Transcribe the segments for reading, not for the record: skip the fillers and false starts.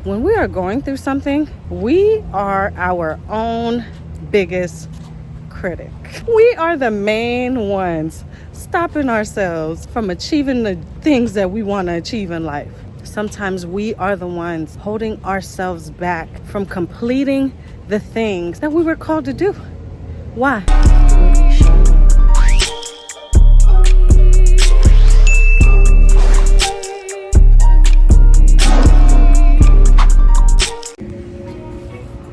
When we are going through something, we are our own biggest critic. We are the main ones stopping ourselves from achieving the things that we want to achieve in life. Sometimes we are the ones holding ourselves back from completing the things that we were called to do. Why?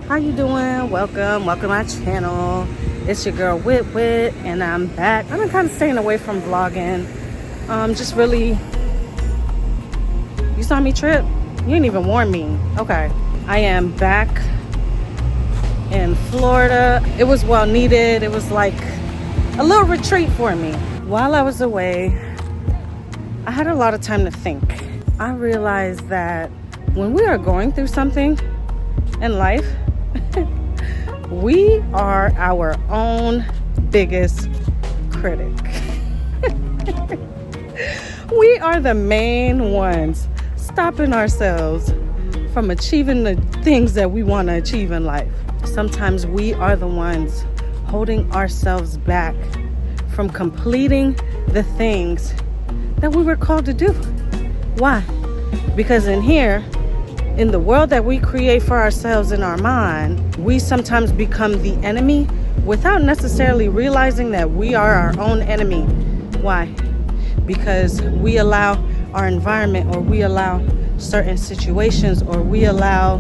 How you doing? Welcome to my channel. It's your girl Wit, and I'm back. I've been kind of staying away from vlogging. Just really, you saw me trip? You didn't even warn me. Okay, I am back in Florida. It was well needed. It was like a little retreat for me. While I was away, I had a lot of time to think. I realized that when we are going through something in life, we are our own biggest critic. We are the main ones stopping ourselves from achieving the things that we want to achieve in life. Sometimes we are the ones holding ourselves back from completing the things that we were called to do. Why? Because in here, in the world that we create for ourselves in our mind, we sometimes become the enemy without necessarily realizing that we are our own enemy. Why? Because we allow our environment, or we allow certain situations, or we allow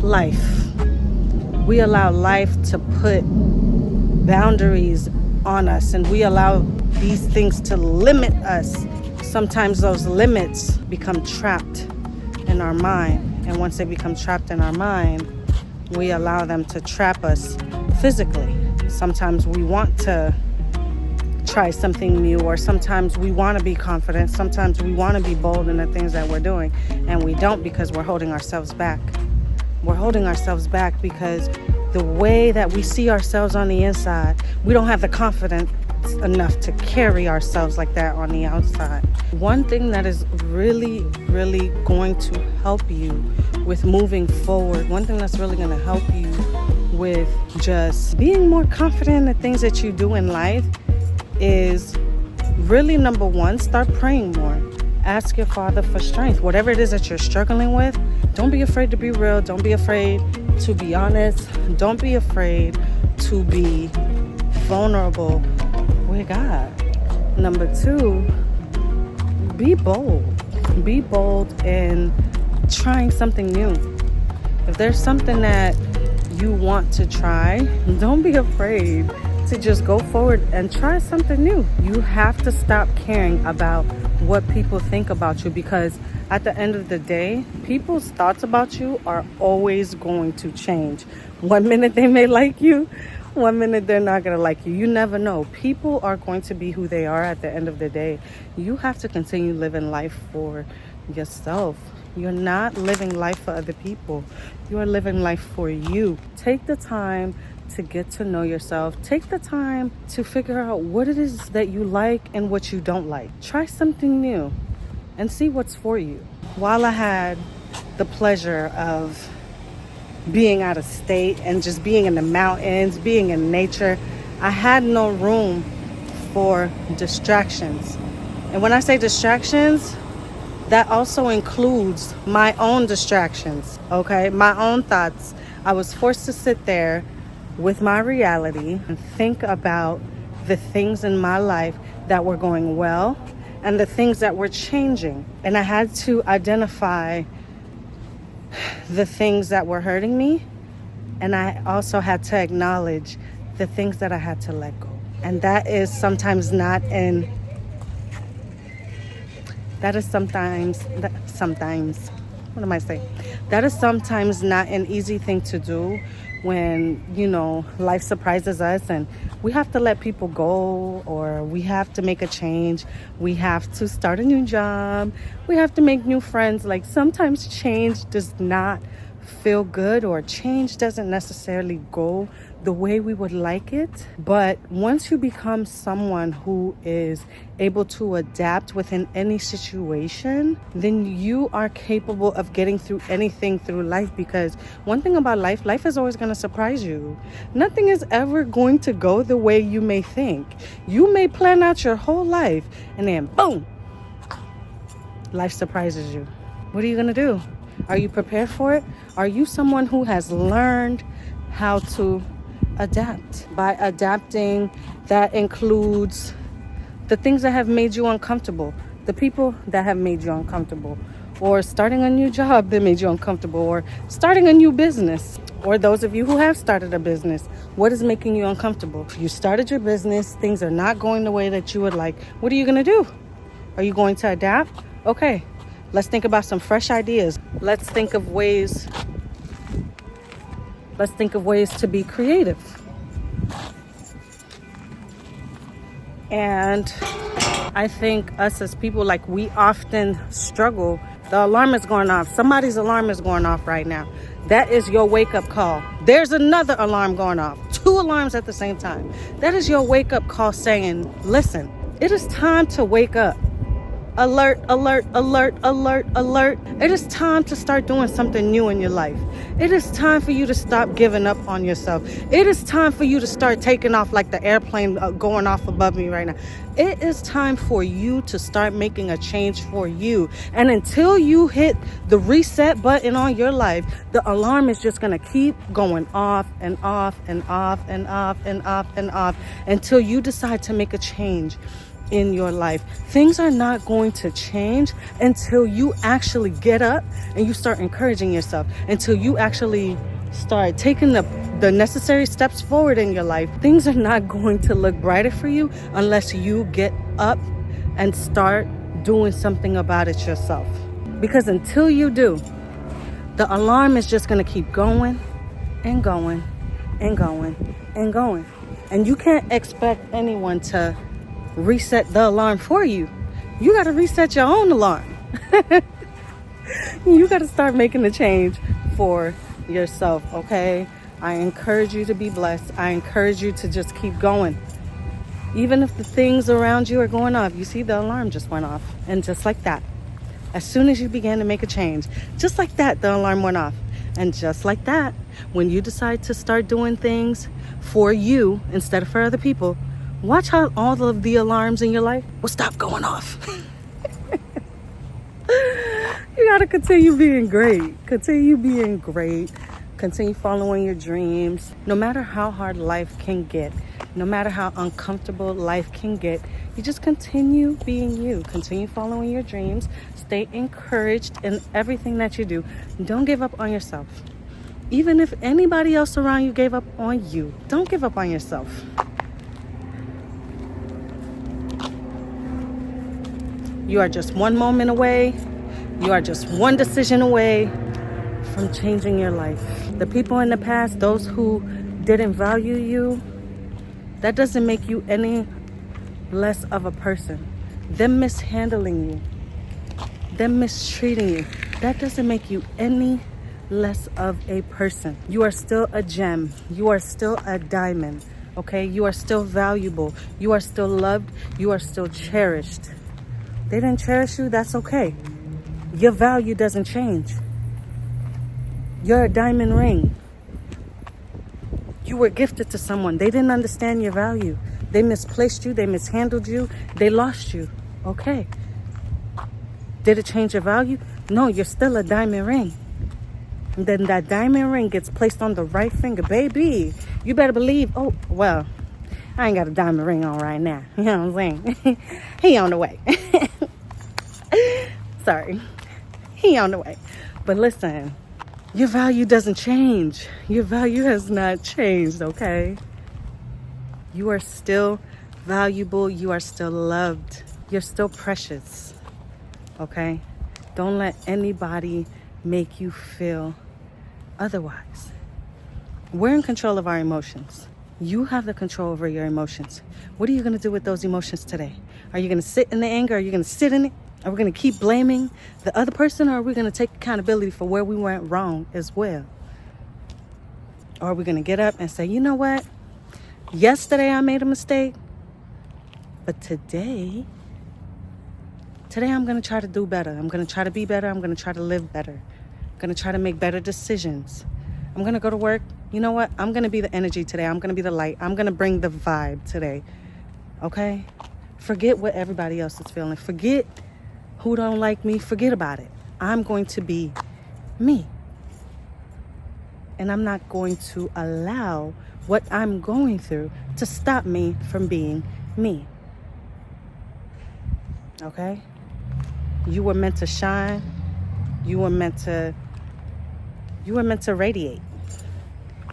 life. We allow life to put boundaries on us, and we allow these things to limit us. Sometimes those limits become trapped in our mind. And once they become trapped in our mind, we allow them to trap us physically. Sometimes we want to try something new, or sometimes we want to be confident. Sometimes we want to be bold in the things that we're doing, and we don't, because we're holding ourselves back. We're holding ourselves back because the way that we see ourselves on the inside, we don't have the confidence enough to carry ourselves like that on the outside. One thing that is really going to help you with moving forward, one thing that's really going to help you with just being more confident in the things that you do in life is really, number one, start praying more. Ask your Father for strength. Whatever it is that you're struggling with, don't be afraid to be real. Don't be afraid to be honest. Don't be afraid to be vulnerable with God. Number two, be bold. Be bold in trying something new. If there's something that you want to try, don't be afraid to just go forward and try something new. You have to stop caring about what people think about you, because at the end of the day, people's thoughts about you are always going to change. 1 minute they may like you, 1 minute they're not going to like you. You never know. People are going to be who they are at the end of the day. You have to continue living life for yourself. You're not living life for other people. You are living life for you. Take the time to get to know yourself. Take the time to figure out what it is that you like and what you don't like. Try something new and see what's for you. While I had the pleasure of being out of state and just being in the mountains, being in nature, I had no room for distractions. And when I say distractions, that also includes my own distractions, okay? My own thoughts. I was forced to sit there with my reality and think about the things in my life that were going well and the things that were changing. And I had to identify the things that were hurting me, and I also had to acknowledge the things that I had to let go. And that is sometimes not an That is sometimes not an easy thing to do when, life surprises us and we have to let people go, or we have to make a change. We have to start a new job. We have to make new friends. Like, sometimes change does not feel good, or change doesn't necessarily go the way we would like it. But once you become someone who is able to adapt within any situation, then you are capable of getting through anything through life. Because one thing about life is always going to surprise you. Nothing is ever going to go the way you may think. You may plan out your whole life and then boom, life surprises you. What are you going to do? Are you prepared for it? Are you someone who has learned how to adapt? By adapting, that includes the things that have made you uncomfortable, the people that have made you uncomfortable, or starting a new job that made you uncomfortable, or starting a new business, or those of you who have started a business. What is making you uncomfortable? If you started your business, things are not going the way that you would like. What are you going to do? Are you going to adapt? Okay. Let's think about some fresh ideas. Let's think of ways to be creative. And I think us as people, like, we often struggle. The alarm is going off. Somebody's alarm is going off right now. That is your wake-up call. There's another alarm going off. 2 alarms at the same time. That is your wake-up call saying, listen, it is time to wake up. Alert, alert, alert, alert, alert. It is time to start doing something new in your life. It is time for you to stop giving up on yourself. It is time for you to start taking off like the airplane going off above me right now. It is time for you to start making a change for you. And until you hit the reset button on your life, the alarm is just going to keep going off and off and off and off and off and off until you decide to make a change in your life. Things are not going to change until you actually get up and you start encouraging yourself, until you actually start taking the necessary steps forward in your life. Things are not going to look brighter for you unless you get up and start doing something about it yourself. Because until you do, the alarm is just going to keep going and going and going and going. And you can't expect anyone to reset the alarm for you. You got to reset your own alarm. You got to start making the change for yourself, okay? I encourage you to be blessed. I encourage you to just keep going. Even if the things around you are going off. You see, the alarm just went off. And just like that, as soon as you began to make a change, just like that, the alarm went off. And just like that, when you decide to start doing things for you instead of for other people, watch how all of the alarms in your life will stop going off. You got to continue being great. Continue being great. Continue following your dreams. No matter how hard life can get, no matter how uncomfortable life can get, you just continue being you. Continue following your dreams. Stay encouraged in everything that you do. Don't give up on yourself. Even if anybody else around you gave up on you, don't give up on yourself. You are just one moment away. You are just one decision away from changing your life. The people in the past, those who didn't value you, that doesn't make you any less of a person. Them mishandling you, them mistreating you, that doesn't make you any less of a person. You are still a gem. You are still a diamond, okay? You are still valuable. You are still loved. You are still cherished. They didn't cherish you, that's okay. Your value doesn't change. You're a diamond ring. You were gifted to someone. They didn't understand your value. They misplaced you. They mishandled you. They lost you. Okay. Did it change your value? No, you're still a diamond ring. And then that diamond ring gets placed on the right finger. Baby, you better believe, oh, well, I ain't got a diamond ring on right now. You know what I'm saying? He on the way. Sorry. He on the way. But listen, your value doesn't change. Your value has not changed, okay? You are still valuable. You are still loved. You're still precious, okay? Don't let anybody make you feel otherwise. We're in control of our emotions. You have the control over your emotions. What are you going to do with those emotions today? Are you going to sit in the anger? Are you going to sit in it? Are we going to keep blaming the other person, or are we going to take accountability for where we went wrong as well? Or are we going to get up and say, you know what? Yesterday I made a mistake, but today I'm going to try to do better. I'm going to try to be better. I'm going to try to live better. I'm going to try to make better decisions. I'm going to go to work. You know what? I'm going to be the energy today. I'm going to be the light. I'm going to bring the vibe today. Okay? Forget what everybody else is feeling. Forget who don't like me. Forget about it. I'm going to be me. And I'm not going to allow what I'm going through to stop me from being me. Okay? You were meant to shine. You were meant to radiate.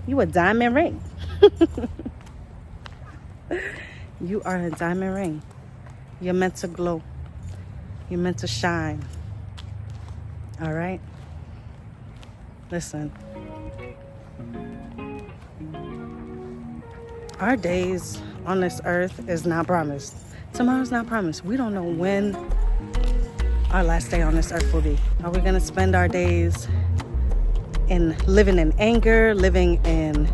You a diamond ring. You are a diamond ring. You're meant to glow. You're meant to shine. All right? Listen. Our days on this earth is not promised. Tomorrow's not promised. We don't know when our last day on this earth will be. Are we going to spend our days in living in anger, living in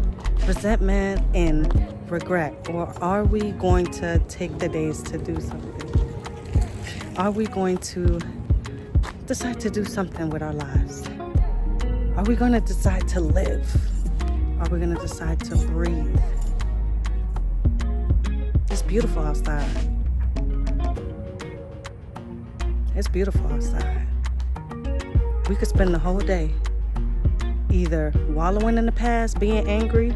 resentment, in regret? Or are we going to take the days to do something? Are we going to decide to do something with our lives? Are we going to decide to live? Are we going to decide to breathe? It's beautiful outside. It's beautiful outside. We could spend the whole day either wallowing in the past, being angry,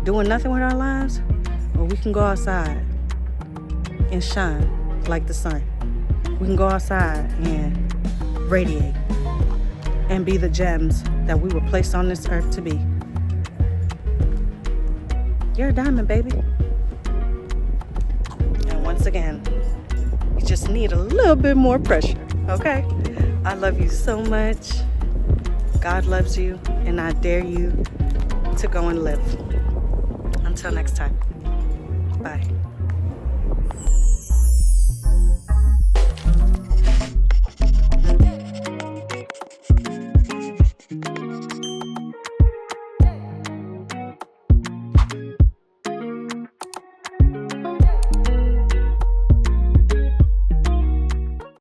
doing nothing with our lives, or we can go outside and shine like the sun. We can go outside and radiate and be the gems that we were placed on this earth to be. You're a diamond, baby. And once again, you just need a little bit more pressure, okay? I love you so much. God loves you, and I dare you to go and live. Until next time, bye.